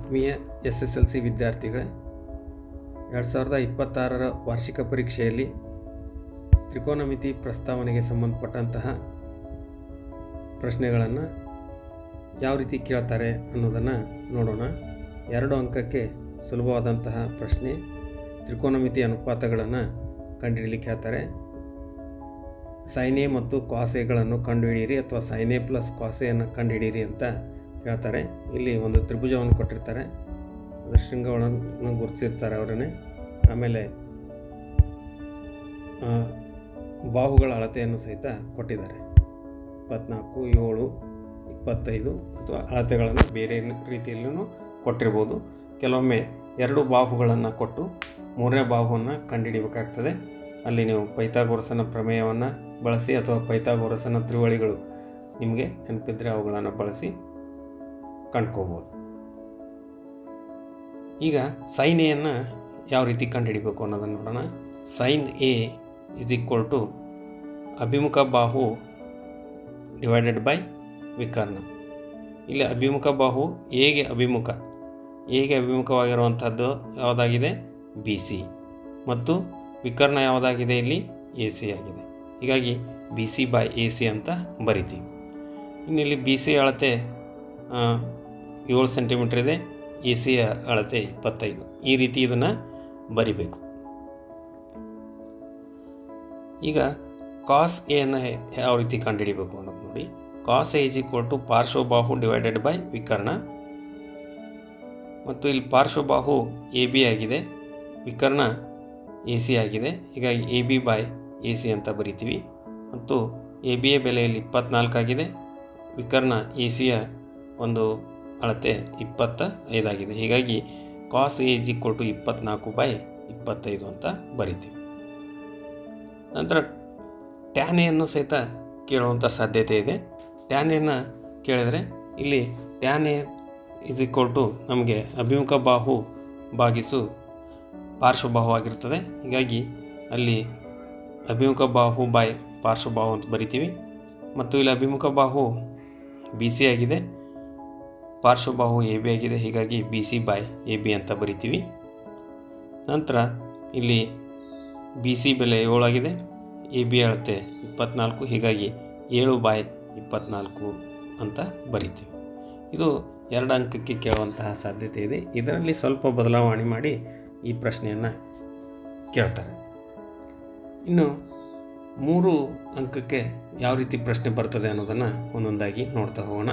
ಆತ್ಮೀಯ SSLC ವಿದ್ಯಾರ್ಥಿಗಳೇ, 2026ರ ವಾರ್ಷಿಕ ಪರೀಕ್ಷೆಯಲ್ಲಿ ತ್ರಿಕೋನಮಿತಿ ಪ್ರಸ್ತಾವನೆಗೆ ಸಂಬಂಧಪಟ್ಟಂತಹ ಪ್ರಶ್ನೆಗಳನ್ನು ಯಾವ ರೀತಿ ಕೇಳ್ತಾರೆ ಅನ್ನೋದನ್ನು ನೋಡೋಣ. 2 ಅಂಕಕ್ಕೆ ಸುಲಭವಾದಂತಹ ಪ್ರಶ್ನೆ. ತ್ರಿಕೋನಮಿತಿ ಅನುಪಾತಗಳನ್ನು ಕಂಡುಹಿಡಲಿಕ್ಕೆ ಹೇಳ್ತಾರೆ. ಸೈನ್ ಎ ಮತ್ತು ಕಾಸ್ ಎಗಳನ್ನು ಕಂಡುಹಿಡಿಯಿರಿ ಅಥವಾ ಸೈನ್ ಎ ಪ್ಲಸ್ ಕಾಸ್ ಎಯನ್ನು ಕಂಡುಹಿಡಿಯಿರಿ ಅಂತ ಹೇಳ್ತಾರೆ. ಇಲ್ಲಿ ಒಂದು ತ್ರಿಭುಜವನ್ನು ಕೊಟ್ಟಿರ್ತಾರೆ, ಅದರ ಶೃಂಗಗಳನ್ನು ಗುರುತಿಸಿರ್ತಾರೆ ಅವರನ್ನೇ. ಆಮೇಲೆ ಬಾಹುಗಳ ಅಳತೆಯನ್ನು ಸಹಿತ ಕೊಟ್ಟಿದ್ದಾರೆ. 24, 7, 25 ಅಥವಾ ಅಳತೆಗಳನ್ನು ಬೇರೆ ರೀತಿಯಲ್ಲೂ ಕೊಟ್ಟಿರ್ಬೋದು. ಕೆಲವೊಮ್ಮೆ 2 ಬಾಹುಗಳನ್ನು ಕೊಟ್ಟು 3ನೇ ಬಾಹುವನ್ನು ಕಂಡುಹಿಡಿಯಬೇಕಾಗ್ತದೆ. ಅಲ್ಲಿ ನೀವು ಪೈಥಾಗೋರಸನ ಪ್ರಮೇಯವನ್ನು ಬಳಸಿ ಅಥವಾ ಪೈಥಾಗೋರಸನ ತ್ರಿವಳಿಗಳು ನಿಮಗೆ ನೆನಪಿದ್ರೆ ಅವುಗಳನ್ನು ಬಳಸಿ ಕಂಡ್ಕೋಬೋದು. ಈಗ ಸೈನ್ ಎಯನ್ನು ಯಾವ ರೀತಿ ಕಂಡುಹಿಡಿಬೇಕು ಅನ್ನೋದನ್ನು ನೋಡೋಣ. Sine A is equal to ಅಭಿಮುಖ ಬಾಹು ಡಿವೈಡೆಡ್ ಬೈ ವಿಕರ್ಣ. ಇಲ್ಲಿ ಅಭಿಮುಖ ಬಾಹು ಎಗೆ ಅಭಿಮುಖವಾಗಿರುವಂಥದ್ದು ಯಾವುದಾಗಿದೆ? BC. ಮತ್ತು ವಿಕರ್ಣ ಯಾವುದಾಗಿದೆ? ಇಲ್ಲಿ AC ಆಗಿದೆ. ಹೀಗಾಗಿ BC ಬೈ AC ಅಂತ ಬರಿತೀವಿ. ಇನ್ನಿಲ್ಲಿ BC ಅಳತೆ 7 ಸೆಂಟಿಮೀಟ್ರ್ ಇದೆ, AC ಅಳತೆ 25. ಈ ರೀತಿ ಇದನ್ನು ಬರಿಬೇಕು. ಈಗ ಕಾಸ್ ಎಯನ್ನು ಯಾವ ರೀತಿ ಕಂಡುಹಿಡಿಬೇಕು ಅನ್ನೋದು ನೋಡಿ. Cos A is equal to ಪಾರ್ಶ್ವಬಾಹು ಡಿವೈಡೆಡ್ ಬೈ ವಿಕರ್ಣ. ಮತ್ತು ಇಲ್ಲಿ ಪಾರ್ಶ್ವಬಾಹು AB ಆಗಿದೆ, ವಿಕರ್ಣ AC ಆಗಿದೆ. ಹೀಗಾಗಿ AB ಬೈ AC ಅಂತ ಬರಿತೀವಿ. ಮತ್ತು ABಯ ಬೆಲೆಯಲ್ಲಿ 24 ಆಗಿದೆ, ವಿಕರ್ಣ ACಯ ಒಂದು ಅಳತೆ 25 ಆಗಿದೆ. ಹೀಗಾಗಿ cos A is equal to 24 by 25 ಅಂತ ಬರಿತೀವಿ. ನಂತರ ಟ್ಯಾನ್ ಎಯನ್ನು ಸಹಿತ ಕೇಳುವಂಥ ಸಾಧ್ಯತೆ ಇದೆ. ಟ್ಯಾನ್ ಎನ್ನು ಕೇಳಿದರೆ ಇಲ್ಲಿ tan A is equal to ನಮಗೆ ಅಭಿಮುಖ ಬಾಹು ಭಾಗಿಸು ಪಾರ್ಶ್ವಬಾಹು ಆಗಿರ್ತದೆ. ಹೀಗಾಗಿ ಅಲ್ಲಿ ಅಭಿಮುಖ ಬಾಹು ಬೈ ಪಾರ್ಶ್ವಬಾಹು ಅಂತ ಬರಿತೀವಿ. ಮತ್ತು ಇಲ್ಲಿ ಅಭಿಮುಖ ಬಾಹು BC ಆಗಿದೆ, ಪಾರ್ಶ್ವಬಾಹು AB ಆಗಿದೆ. ಹೀಗಾಗಿ BC ಬೈ AB ಅಂತ ಬರಿತೀವಿ. ನಂತರ ಇಲ್ಲಿ BC ಬೆಲೆ 7 ಆಗಿದೆ, AB ಅಳತೆ 24. ಹೀಗಾಗಿ 7 ಬೈ 24 ಅಂತ ಬರಿತೀವಿ. ಇದು 2 ಅಂಕಕ್ಕೆ ಕೇಳುವಂತಹ ಸಾಧ್ಯತೆ ಇದೆ. ಇದರಲ್ಲಿ ಸ್ವಲ್ಪ ಬದಲಾವಣೆ ಮಾಡಿ ಈ ಪ್ರಶ್ನೆಯನ್ನು ಕೇಳ್ತಾರೆ. ಇನ್ನು 3 ಅಂಕಕ್ಕೆ ಯಾವ ರೀತಿ ಪ್ರಶ್ನೆ ಬರ್ತದೆ ಅನ್ನೋದನ್ನು ಒಂದೊಂದಾಗಿ ನೋಡ್ತಾ ಹೋಗೋಣ.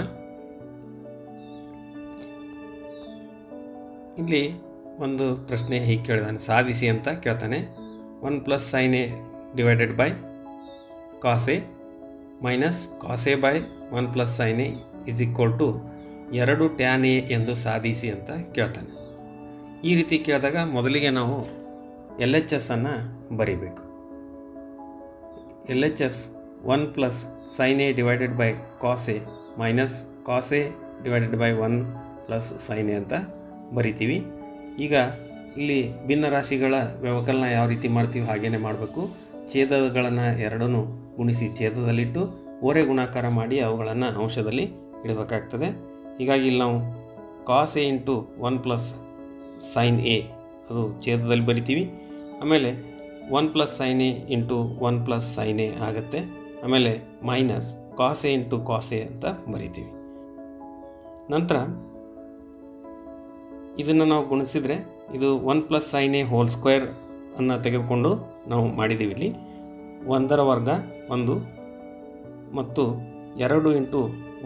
ಇಲ್ಲಿ ಒಂದು ಪ್ರಶ್ನೆ ಹೀಗೆ ಕೇಳಿದಾನೆ, ಸಾಧಿಸಿ ಅಂತ ಕೇಳ್ತಾನೆ. 1 plus sine A divided by cos A minus cos A by 1 plus sine A is equal to 2 tan A ಎಂದು ಸಾಧಿಸಿ ಅಂತ ಕೇಳ್ತಾನೆ. ಈ ರೀತಿ ಕೇಳಿದಾಗ ಮೊದಲಿಗೆ ನಾವು LHS ಅನ್ನು ಬರಿಬೇಕು. LHS 1 plus sine A divided by cos A minus cos A divided by 1 plus sine A ಅಂತ ಬರಿತೀವಿ. ಈಗ ಇಲ್ಲಿ ಭಿನ್ನ ರಾಶಿಗಳ ವ್ಯವಕಲನ ಯಾವ ರೀತಿ ಮಾಡ್ತೀವಿ ಹಾಗೇ ಮಾಡಬೇಕು. ಛೇದಗಳನ್ನು ಎರಡನ್ನೂ ಗುಣಿಸಿ ಛೇದದಲ್ಲಿಟ್ಟು ಓರೆ ಗುಣಾಕಾರ ಮಾಡಿ ಅವುಗಳನ್ನು ಅಂಶದಲ್ಲಿ ಇಡಬೇಕಾಗ್ತದೆ. ಹೀಗಾಗಿ ಇಲ್ಲಿ ನಾವು cos A into 1 plus sine A ಅದು ಛೇದದಲ್ಲಿ ಬರಿತೀವಿ. ಆಮೇಲೆ 1 plus sine A into 1 plus sine A ಆಗುತ್ತೆ. ಆಮೇಲೆ minus cos A into cos A ಅಂತ ಬರಿತೀವಿ. ನಂತರ ಇದನ್ನು ನಾವು ಗುಣಿಸಿದರೆ ಇದು 1 plus sine A whole square ಅನ್ನು ತೆಗೆದುಕೊಂಡು ನಾವು ಮಾಡಿದ್ದೀವಿ. ಇಲ್ಲಿ 1ರ ವರ್ಗ 1 ಮತ್ತು 2 ಇಂಟು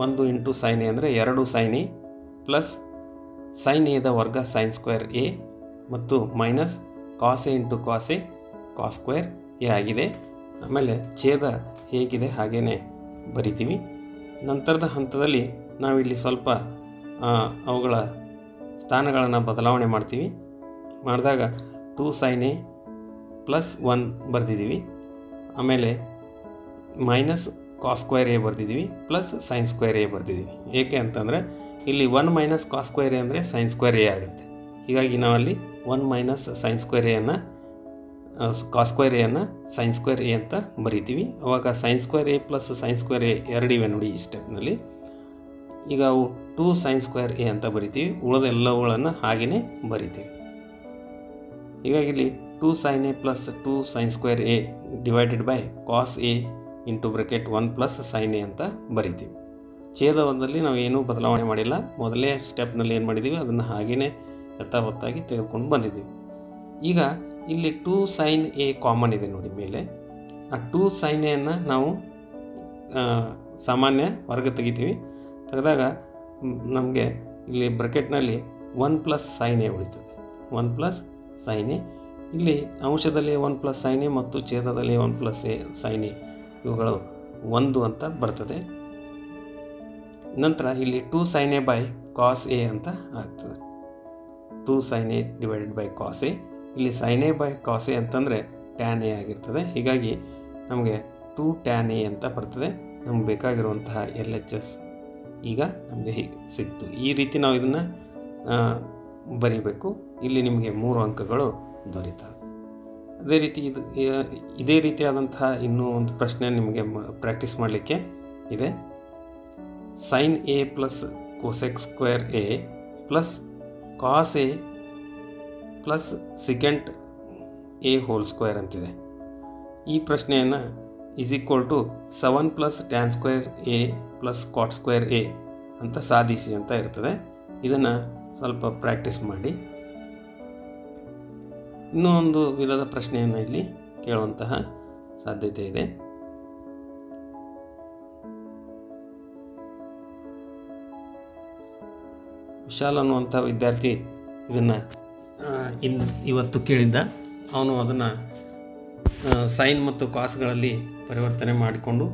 1 ಇಂಟು ಸೈನ್ ಎ ಅಂದರೆ 2 ಸೈನ್ ಎ ಪ್ಲಸ್ ಸೈನ್ ಎದ ವರ್ಗ ಸೈನ್ ಸ್ಕ್ವೇರ್ ಎ ಮತ್ತು minus cos A into cos A cos square A ಆಗಿದೆ. ಆಮೇಲೆ ಛೇದ ಹೇಗಿದೆ ಹಾಗೇ ಬರಿತೀವಿ. ನಂತರದ ಹಂತದಲ್ಲಿ ನಾವಿಲ್ಲಿ ಸ್ವಲ್ಪ ಅವುಗಳ ಸ್ಥಾನಗಳನ್ನು ಬದಲಾವಣೆ ಮಾಡ್ತೀವಿ. ಮಾಡಿದಾಗ 2 ಸೈನ್ ಎ ಪ್ಲಸ್ 1 ಬರೆದಿದ್ದೀವಿ. ಆಮೇಲೆ ಮೈನಸ್ ಕಾಸ್ ಸ್ಕ್ವೇರ್ ಎ ಬರೆದಿದ್ದೀವಿ ಪ್ಲಸ್ ಸೈನ್ ಸ್ಕ್ವೇರ್ ಎ ಬರೆದಿದ್ದೀವಿ. ಏಕೆ ಅಂತಂದರೆ ಇಲ್ಲಿ 1 ಮೈನಸ್ ಕಾಸ್ ಸ್ಕ್ವೇರ್ ಎ ಅಂದರೆ ಸೈನ್ ಸ್ಕ್ವೇರ್ ಎ ಆಗುತ್ತೆ. ಹೀಗಾಗಿ ನಾವಲ್ಲಿ 1 ಮೈನಸ್ ಸೈನ್ ಸ್ಕ್ವೇರ್ ಎಯನ್ನು ಕಾಸ್ ಸ್ಕ್ವೇರ್ ಎಯನ್ನು ಸೈನ್ ಸ್ಕ್ವೇರ್ ಎ ಅಂತ ಬರಿತೀವಿ. ಅವಾಗ sine square A plus sine square A ಎರಡಿವೆ ನೋಡಿ ಈ ಸ್ಟೆಪ್ನಲ್ಲಿ. ಈಗ ಅವು 2 sin ಸ್ಕ್ವೇರ್ ಎ ಅಂತ ಬರಿತೀವಿ. ಉಳಿದ ಎಲ್ಲವುಗಳನ್ನು ಹಾಗೆಯೇ ಬರಿತೀವಿ. ಹೀಗಾಗಿ ಇಲ್ಲಿ 2 sin a plus 2 sin square A divided by cos A into bracket 1 plus sin A ಅಂತ ಬರಿತೀವಿ. ಛೇದದಲ್ಲಿ ನಾವು ಏನೂ ಬದಲಾವಣೆ ಮಾಡಿಲ್ಲ. ಮೊದಲೇ ಸ್ಟೆಪ್ನಲ್ಲಿ ಏನು ಮಾಡಿದ್ದೀವಿ ಅದನ್ನು ಹಾಗೆಯೇ ಯಥಾವತ್ತಾಗಿ ತೆಗೆದುಕೊಂಡು ಬಂದಿದ್ದೀವಿ. ಈಗ ಇಲ್ಲಿ 2 sin ಎ ಕಾಮನ್ ಇದೆ ನೋಡಿ ಮೇಲೆ. ಆ 2 sin ಎಯನ್ನು ನಾವು ಸಾಮಾನ್ಯ ಹೊರಗೆ ತೆಗಿತೀವಿ. ತೆಗೆದಾಗ ನಮಗೆ ಇಲ್ಲಿ ಬ್ರಕೆಟ್ನಲ್ಲಿ 1 ಪ್ಲಸ್ sin ಎ ಉಳಿತದೆ. 1 ಪ್ಲಸ್ sin ಎ, ಇಲ್ಲಿ ಅಂಶದಲ್ಲಿ 1 ಪ್ಲಸ್ sin ಎ ಮತ್ತು ಛೇದದಲ್ಲಿ 1 ಪ್ಲಸ್ sin ಎ ಇವುಗಳು 1 ಅಂತ ಬರ್ತದೆ. ನಂತರ ಇಲ್ಲಿ 2 sin A by cos A ಅಂತ ಆಗ್ತದೆ. 2 sin A divided by cos A. ಇಲ್ಲಿ sin A by cos A ಅಂತಂದರೆ ಟ್ಯಾನ್ ಎ ಆಗಿರ್ತದೆ. ಹೀಗಾಗಿ ನಮಗೆ 2 tan ಎ ಅಂತ ಬರ್ತದೆ. ನಮ್ಗೆ ಬೇಕಾಗಿರುವಂತಹ LHS ಈಗ ನಮಗೆ ಹೀಗೆ ಸಿಕ್ತು. ಈ ರೀತಿ ನಾವು ಇದನ್ನು ಬರಿಬೇಕು. ಇಲ್ಲಿ ನಿಮಗೆ 3 ಅಂಕಗಳು ದೊರೀತವೆ. ಅದೇ ರೀತಿ ಇದೇ ರೀತಿಯಾದಂತಹ ಇನ್ನೂ ಒಂದು ಪ್ರಶ್ನೆ ನಿಮಗೆ ಪ್ರಾಕ್ಟೀಸ್ ಮಾಡಲಿಕ್ಕೆ ಇದೆ. sin A plus cosec square A plus cos A plus secant A whole square ಅಂತಿದೆ. ಈ ಪ್ರಶ್ನೆಯನ್ನು is equal to 7 plus tan square A plus cot square A ಅಂತ ಸಾಧಿಸಿ ಅಂತ ಇರ್ತದೆ. ಇದನ್ನು ಸ್ವಲ್ಪ ಪ್ರಾಕ್ಟೀಸ್ ಮಾಡಿ. ಇನ್ನೂ ಒಂದು ವಿಧದ ಪ್ರಶ್ನೆಯನ್ನು ಇಲ್ಲಿ ಕೇಳುವಂತಹ ಸಾಧ್ಯತೆ ಇದೆ. ವಿಶಾಲ್ ಅನ್ನುವಂಥ ವಿದ್ಯಾರ್ಥಿ ಇದನ್ನು ಇವತ್ತು ಕೇಳಿದ್ದ. ಅವನು ಅದನ್ನು ಸೈನ್ ಮತ್ತು ಕಾಸ್ಗಳಲ್ಲಿ ಪರಿವರ್ತನೆ ಮಾಡಿಕೊಂಡು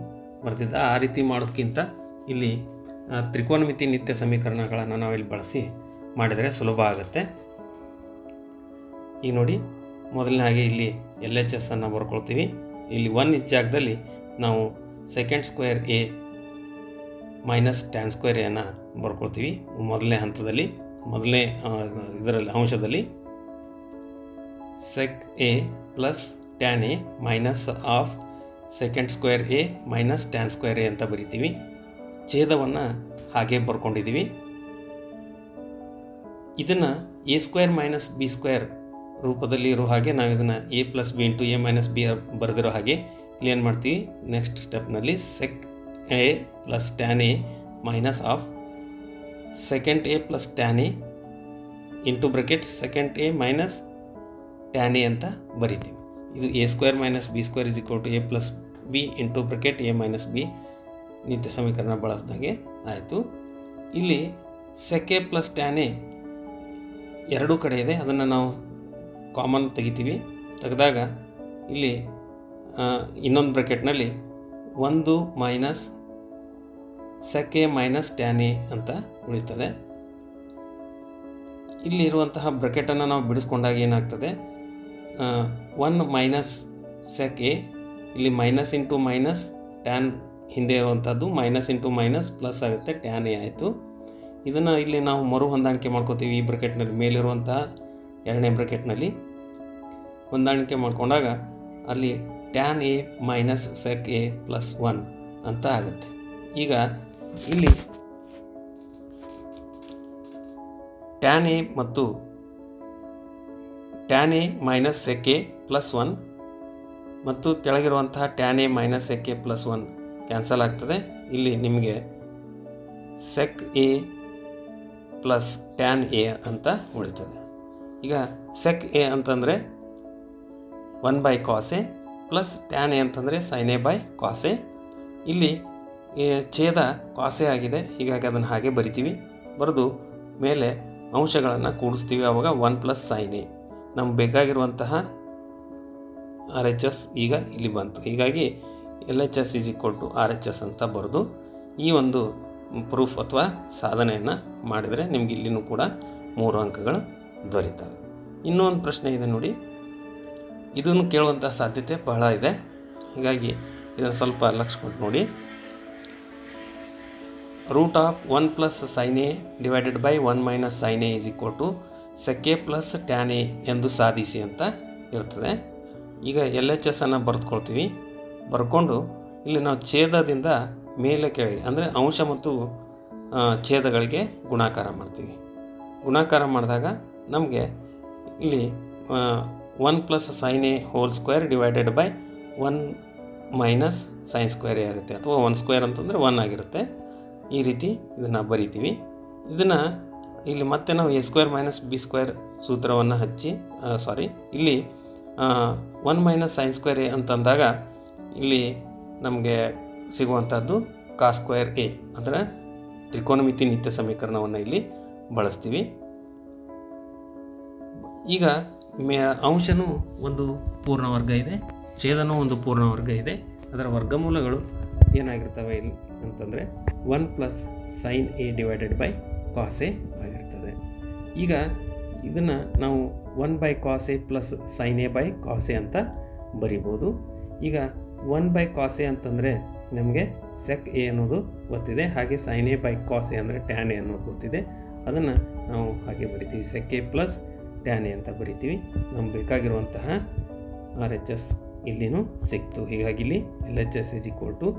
ಬರ್ತಿದ್ದ. ಆ ರೀತಿ ಮಾಡೋದಕ್ಕಿಂತ ಇಲ್ಲಿ ತ್ರಿಕೋನಮಿತಿ ನಿತ್ಯ ಸಮೀಕರಣಗಳನ್ನು ನಾವಿಲ್ಲಿ ಬಳಸಿ ಮಾಡಿದರೆ ಸುಲಭ ಆಗುತ್ತೆ. ಈಗ ನೋಡಿ, ಮೊದಲನೇ ಹಾಗೆ ಇಲ್ಲಿ LHS ಅನ್ನು ಬರ್ಕೊಳ್ತೀವಿ. ಇಲ್ಲಿ 1 ಜಾಗದಲ್ಲಿ ನಾವು second square A minus tan square ಎನ್ನು ಬರ್ಕೊಳ್ತೀವಿ. ಮೊದಲನೇ ಹಂತದಲ್ಲಿ ಇದರಲ್ಲಿ ಅಂಶದಲ್ಲಿ sec A plus tan A minus of second square A minus tan square A ಅಂತ ಬರಿತೀವಿ. ಛೇದವನ್ನು ಹಾಗೆ ಬರ್ಕೊಂಡಿದ್ದೀವಿ. ಇದನ್ನು A square minus B square ರೂಪದಲ್ಲಿ ಇರೋ ಹಾಗೆ ನಾವು ಇದನ್ನು A plus B into A minus B ಬರೆದಿರೋ ಹಾಗೆ ಇಲ್ಲಿ ಏನು ಮಾಡ್ತೀವಿ, ನೆಕ್ಸ್ಟ್ ಸ್ಟೆಪ್ನಲ್ಲಿ sec A plus tan A minus of second A plus tan A into bracket second A minus tan A ಅಂತ ಬರಿತೀವಿ. ಇದು A square minus B square is equal to A plus B into bracket A minus B ನಿತ್ಯ ಸಮೀಕರಣ ಬಳಸಿದಾಗೆ ಆಯಿತು. ಇಲ್ಲಿ sec A plus tan A ಎರಡೂ ಕಡೆ ಇದೆ. ಅದನ್ನು ನಾವು ಕಾಮನ್ ತೆಗಿತೀವಿ. ತೆಗೆದಾಗ ಇಲ್ಲಿ ಇನ್ನೊಂದು ಬ್ರೆಕೆಟ್ನಲ್ಲಿ 1 minus sec A minus tan A ಅಂತ ಉಳಿತದೆ. ಇಲ್ಲಿರುವಂತಹ ಬ್ರೆಕೆಟನ್ನು ನಾವು ಬಿಡಿಸ್ಕೊಂಡಾಗ ಏನಾಗ್ತದೆ, 1 ಮೈನಸ್ ಸೆಕ್ ಎ, ಇಲ್ಲಿ ಮೈನಸ್ ಇಂಟು ಮೈನಸ್ ಟ್ಯಾನ್ ಹಿಂದೆ ಇರುವಂಥದ್ದು ಮೈನಸ್ ಇಂಟು ಮೈನಸ್ ಪ್ಲಸ್ ಆಗುತ್ತೆ, ಟ್ಯಾನ್ ಎ ಆಯಿತು. ಇದನ್ನು ಇಲ್ಲಿ ನಾವು ಮರು ಹೊಂದಾಣಿಕೆ ಮಾಡ್ಕೋತೀವಿ. ಈ ಬ್ರೆಕೆಟ್ನಲ್ಲಿ ಮೇಲಿರುವಂತಹ ಎರಡನೇ ಬ್ರೆಕೆಟ್ನಲ್ಲಿ ಹೊಂದಾಣಿಕೆ ಮಾಡ್ಕೊಂಡಾಗ ಅಲ್ಲಿ tan A minus sec A plus 1 ಅಂತ ಆಗುತ್ತೆ. ಈಗ ಇಲ್ಲಿ ಟ್ಯಾನ್ ಎ ಮತ್ತು tan A minus sec A plus 1 ಮತ್ತು ಕೆಳಗಿರುವಂತಹ tan A minus sec A plus 1 cancel ಆಗ್ತದೆ. ಇಲ್ಲಿ ನಿಮಗೆ sec A plus tan A ಅಂತ ಉಳಿತದೆ. ಈಗ ಸೆಕ್ ಎ ಅಂತಂದರೆ 1 by cos A plus tan A ಅಂತಂದರೆ sine A by cos A. ಇಲ್ಲಿ ಛೇದ ಕಾಸ್ ಎ ಆಗಿದೆ, ಹೀಗಾಗಿ ಅದನ್ನು ಹಾಗೆ ಬರಿತೀವಿ. ಬರೆದು ಮೇಲೆ ಅಂಶಗಳನ್ನು ಕೂಡಿಸ್ತೀವಿ. ಆವಾಗ 1 ಪ್ಲಸ್ ಸೈನ್ ಎ ನಮ್ಗೆ ಬೇಕಾಗಿರುವಂತಹ RHS ಈಗ ಇಲ್ಲಿ ಬಂತು. ಹೀಗಾಗಿ LHS is equal to RHS ಅಂತ ಬರೆದು ಈ ಒಂದು ಪ್ರೂಫ್ ಅಥವಾ ಸಾಧನೆಯನ್ನು ಮಾಡಿದರೆ ನಿಮ್ಗೆ ಇಲ್ಲಿನೂ ಕೂಡ 3 ಅಂಕಗಳು ದೊರೀತವೆ. ಇನ್ನೊಂದು ಪ್ರಶ್ನೆ ಇದೆ ನೋಡಿ, ಇದನ್ನು ಕೇಳುವಂಥ ಸಾಧ್ಯತೆ ಬಹಳ ಇದೆ. ಹೀಗಾಗಿ ಇದನ್ನು ಸ್ವಲ್ಪ ಲಕ್ಷ್ಯ ಕೊಟ್ಟು ನೋಡಿ. Root of 1 plus sine A divided by 1 minus sine A is equal to sec A plus tan A ಎಂದು ಸಾಧಿಸಿ ಅಂತ ಇರ್ತದೆ. ಈಗ LHS ಅನ್ನು ಬರೆದುಕೊಳ್ತೀವಿ. ಬರ್ಕೊಂಡು ಇಲ್ಲಿ ನಾವು ಛೇದದಿಂದ ಮೇಲೆ ಕೆಳಗೆ ಅಂದರೆ ಅಂಶ ಮತ್ತು ಛೇದಗಳಿಗೆ ಗುಣಾಕಾರ ಮಾಡ್ತೀವಿ. ಗುಣಾಕಾರ ಮಾಡಿದಾಗ ನಮಗೆ ಇಲ್ಲಿ 1 plus sine A whole square divided by 1 minus sine square A ಆಗುತ್ತೆ, ಅಥವಾ 1 ಸ್ಕ್ವೇರ್ ಅಂತಂದರೆ 1 ಆಗಿರುತ್ತೆ. ಈ ರೀತಿ ಇದನ್ನು ಬರಿತೀವಿ. ಇದನ್ನು ಇಲ್ಲಿ ಮತ್ತೆ ನಾವು A square minus B square ಸೂತ್ರವನ್ನು ಹಚ್ಚಿ ಇಲ್ಲಿ 1 ಮೈನಸ್ ಸೈನ್ ಸ್ಕ್ವೇರ್ ಎ ಅಂತಂದಾಗ ಇಲ್ಲಿ ನಮಗೆ ಸಿಗುವಂಥದ್ದು ಕಾಸ್ ಸ್ಕ್ವೇರ್ ಎ, ಅಂದರೆ ತ್ರಿಕೋನಮಿತಿ ನಿತ್ಯ ಸಮೀಕರಣವನ್ನು ಇಲ್ಲಿ ಬಳಸ್ತೀವಿ. ಈಗ ಅಂಶನೂ ಒಂದು ಪೂರ್ಣವರ್ಗ ಇದೆ, ಛೇದನೂ ಒಂದು ಪೂರ್ಣವರ್ಗ ಇದೆ. ಅದರ ವರ್ಗಮೂಲಗಳು ಏನಾಗಿರ್ತವೆ ಇಲ್ಲಿ ಅಂತಂದರೆ 1 plus sine A divided by cos A ಆಗಿರ್ತದೆ. ಈಗ ಇದನ್ನು ನಾವು 1 by cos A plus sine A by cos A ಅಂತ ಬರಿಬೋದು. ಈಗ 1 ಬೈ ಕಾಸ್ ಎ ಅಂತಂದರೆ ನಮಗೆ ಸೆಕ್ ಎ ಅನ್ನೋದು ಗೊತ್ತಿದೆ, ಹಾಗೆ sine A by cos A ಅಂದರೆ ಟ್ಯಾನ್ ಎ ಅನ್ನೋದು ಗೊತ್ತಿದೆ. ಅದನ್ನು ನಾವು ಹಾಗೆ ಬರಿತೀವಿ, sec A plus tan A ಅಂತ ಬರಿತೀವಿ. ನಮ್ಗೆ ಬೇಕಾಗಿರುವಂತಹ RHS ಇಲ್ಲಿನೂ ಸಿಕ್ತು. ಹೀಗಾಗಿ ಇಲ್ಲಿ LHS =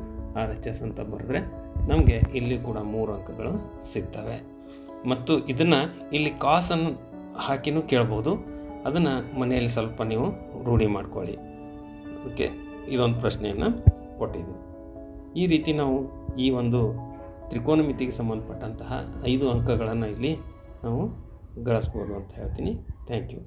RHS ಅಂತ ಬರೆದ್ರೆ ನಮಗೆ ಇಲ್ಲಿ ಕೂಡ 3 ಅಂಕಗಳು ಸಿಗ್ತವೆ. ಮತ್ತು ಇದನ್ನು ಇಲ್ಲಿ ಕಾಸನ್ನು ಹಾಕಿನೂ ಕೇಳ್ಬೋದು. ಅದನ್ನು ಮನೆಯಲ್ಲಿ ಸ್ವಲ್ಪ ನೀವು ರೂಢಿ ಮಾಡ್ಕೊಳ್ಳಿ. ಓಕೆ, ಇದೊಂದು ಪ್ರಶ್ನೆಯನ್ನು ಕೊಟ್ಟಿದ್ದೀನಿ. ಈ ರೀತಿ ನಾವು ಈ ಒಂದು ತ್ರಿಕೋನಮಿತಿಗೆ ಸಂಬಂಧಪಟ್ಟಂತಹ 5 ಅಂಕಗಳನ್ನು ಇಲ್ಲಿ ನಾವು ಗಳಿಸ್ಬೋದು ಅಂತ ಹೇಳ್ತೀನಿ. Thank you.